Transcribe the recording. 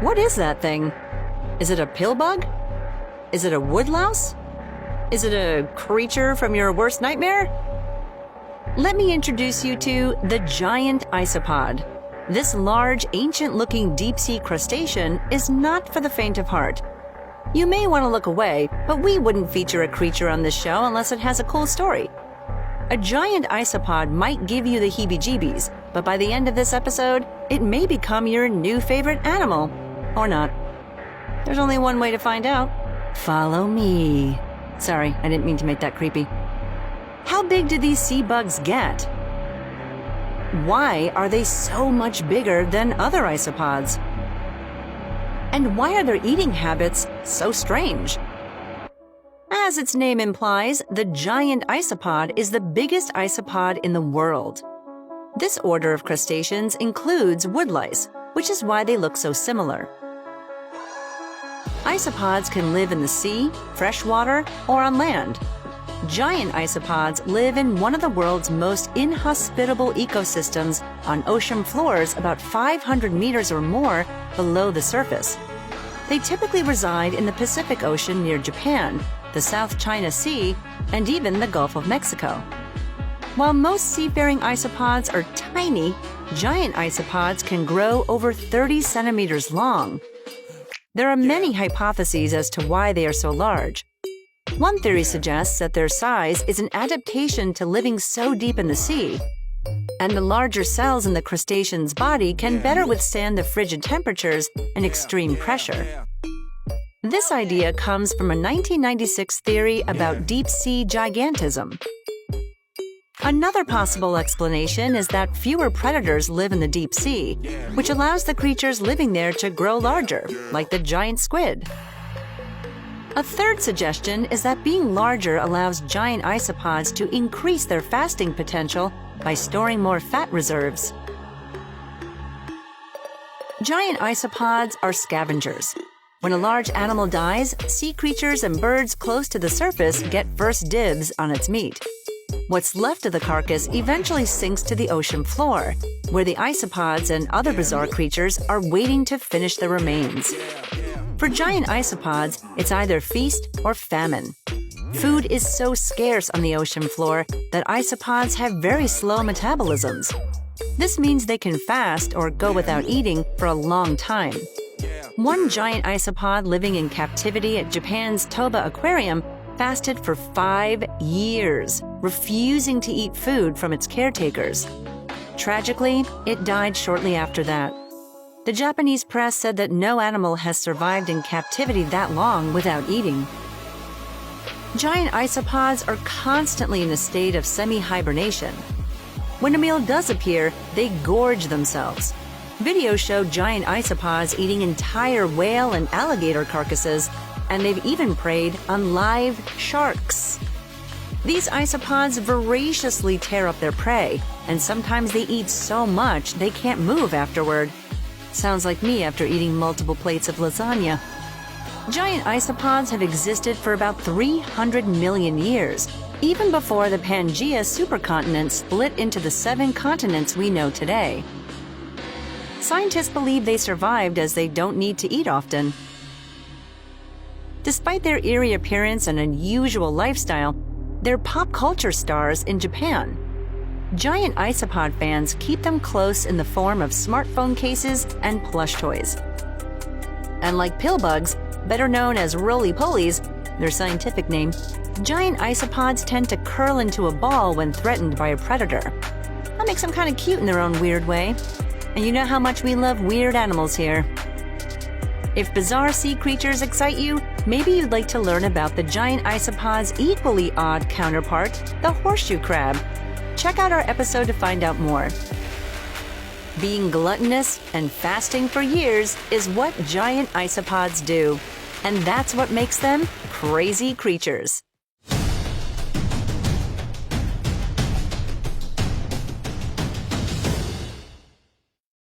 What is that thing? Is it a pill bug? Is it a woodlouse? Is it a creature from your worst nightmare? Let me introduce you to the giant isopod. This large, ancient-looking deep-sea crustacean is not for the faint of heart. You may want to look away, but we wouldn't feature a creature on this show unless it has a cool story. A giant isopod might give you the heebie-jeebies, but by the end of this episode, it may become your new favorite animal. Or not. There's only one way to find out. Follow me. Sorry, I didn't mean to make that creepy. How big do these sea bugs get? Why are they so much bigger than other isopods? And why are their eating habits so strange? As its name implies, the giant isopod is the biggest isopod in the world. This order of crustaceans includes woodlice, which is why they look so similar. Isopods can live in the sea, freshwater, or on land. Giant isopods live in one of the world's most inhospitable ecosystems on ocean floors about 500 meters or more below the surface. They typically reside in the Pacific Ocean near Japan, the South China Sea, and even the Gulf of Mexico. While most seafaring isopods are tiny, giant isopods can grow over 30 centimeters long. There are many hypotheses as to why they are so large. One theory suggests that their size is an adaptation to living so deep in the sea, and the larger cells in the crustacean's body can better withstand the frigid temperatures and extreme pressure. This idea comes from a 1996 theory about deep-sea gigantism. Another possible explanation is that fewer predators live in the deep sea, which allows the creatures living there to grow larger, like the giant squid. A third suggestion is that being larger allows giant isopods to increase their fasting potential by storing more fat reserves. Giant isopods are scavengers. When a large animal dies, sea creatures and birds close to the surface get first dibs on its meat. What's left of the carcass eventually sinks to the ocean floor, where the isopods and other bizarre creatures are waiting to finish the remains. For giant isopods, it's either feast or famine. Food is so scarce on the ocean floor that isopods have very slow metabolisms. This means they can fast or go without eating for a long time. One giant isopod living in captivity at Japan's Toba Aquarium fasted for 5 years, refusing to eat food from its caretakers. Tragically, it died shortly after that. The Japanese press said that no animal has survived in captivity that long without eating. Giant isopods are constantly in a state of semi-hibernation. When a meal does appear, they gorge themselves. Videos show giant isopods eating entire whale and alligator carcasses, and they've even preyed on live sharks. These isopods voraciously tear up their prey, and sometimes they eat so much they can't move afterward. Sounds like me after eating multiple plates of lasagna. Giant isopods have existed for about 300 million years, even before the Pangaea supercontinent split into the 7 continents we know today. Scientists believe they survived as they don't need to eat often. Despite their eerie appearance and unusual lifestyle, they're pop culture stars in Japan. Giant isopod fans keep them close in the form of smartphone cases and plush toys. And like pill bugs, better known as roly-polies, their scientific name, giant isopods tend to curl into a ball when threatened by a predator. That makes them kind of cute in their own weird way. And you know how much we love weird animals here. If bizarre sea creatures excite you, maybe you'd like to learn about the giant isopod's equally odd counterpart, the horseshoe crab. Check out our episode to find out more. Being gluttonous and fasting for years is what giant isopods do. And that's what makes them crazy creatures.